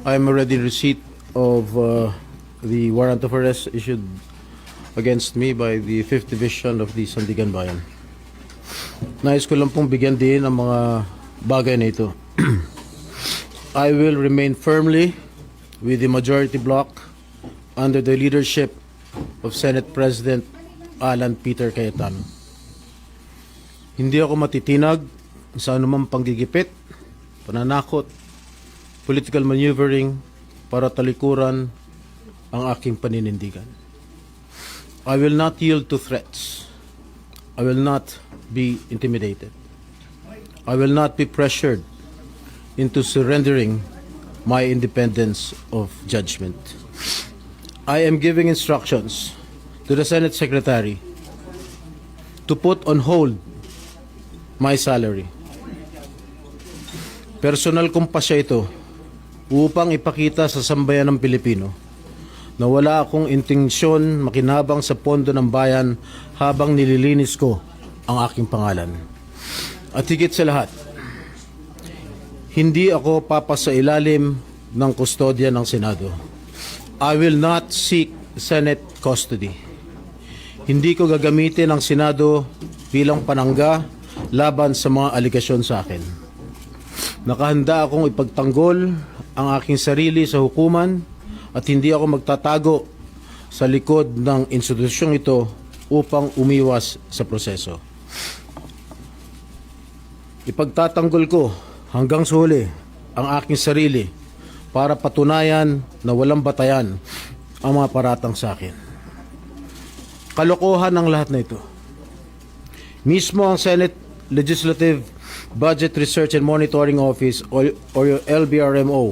I'm already in receipt of the warrant of arrest issued against me by the 5th Division of the Sandigan Bayan. Nais ko lang pong bigyan din ang mga bagay na ito. I will remain firmly with the majority bloc under the leadership of Senate President Alan Peter Cayetano. Hindi ako matitinag sa anumang panggigipit, pananakot, political maneuvering para talikuran ang aking paninindigan. I will not yield to threats. I will not be intimidated. I will not be pressured into surrendering my independence of judgment. I am giving instructions to the Senate Secretary to put on hold my salary. Personal kong pasya ito upang ipakita sa sambayan ng Pilipino na wala akong intensyon makinabang sa pondo ng bayan habang nililinis ko ang aking pangalan. At higit sa lahat, hindi ako papasailalim ng kustodya ng Senado. I will not seek Senate custody. Hindi ko gagamitin ang Senado bilang panangga laban sa mga aligasyon sa akin. Nakahanda akong ipagtanggol ang aking sarili sa hukuman at hindi ako magtatago sa likod ng institusyong ito upang umiwas sa proseso. Ipagtatanggol ko hanggang sa huli ang aking sarili para patunayan na walang batayan ang mga paratang sa akin. Kalokohan ang lahat na ito. Mismo ang Senate Legislative Budget Research and Monitoring Office o LBRMO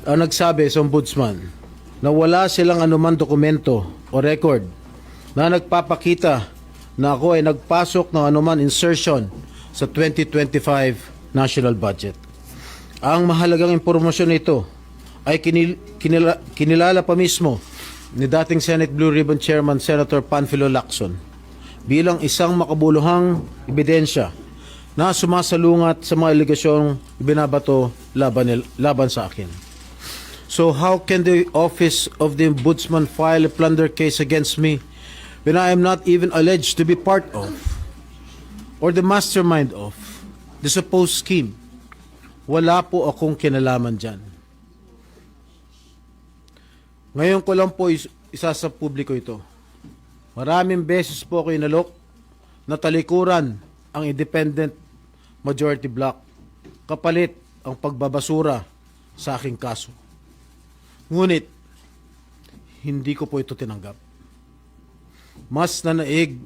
ang nagsabi sa Ombudsman na wala silang anuman dokumento o record na nagpapakita na ako ay nagpasok ng anuman insertion sa 2025 national budget. Ang mahalagang impormasyon nito ay kinilala pa mismo ni dating Senate Blue Ribbon Chairman Senator Panfilo Lacson bilang isang makabuluhang ebidensya na sumasalungat sa mga aligasyong binabato laban sa akin. So how can the Office of the Ombudsman file a plunder case against me when I am not even alleged to be part of or the mastermind of the supposed scheme? Wala po akong kinalaman dyan. Ngayon ko lang po isa sa publiko ito. Maraming beses po ako inalok na talikuran ang independent majority bloc kapalit ang pagbabasura sa aking kaso. Ngunit, hindi ko po ito tinanggap. Mas nanaig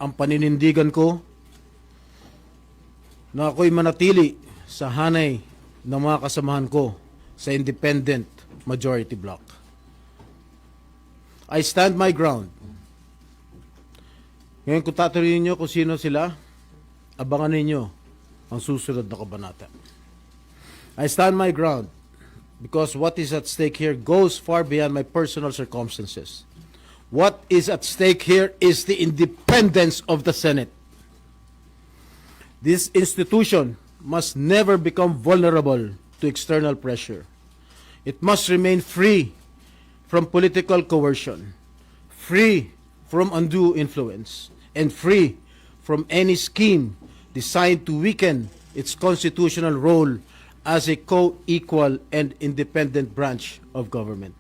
ang paninindigan ko na ako'y manatili sa hanay ng mga kasamahan ko sa independent majority bloc. I stand my ground. Ngayon kung tatanungin niyo kung sino sila, abangan ninyo ang susunod na kabanata. I stand my ground because what is at stake here goes far beyond my personal circumstances. What is at stake here is the independence of the Senate. This institution must never become vulnerable to external pressure. It must remain free from political coercion, free from undue influence, and free from any scheme designed to weaken its constitutional role as a co-equal and independent branch of government.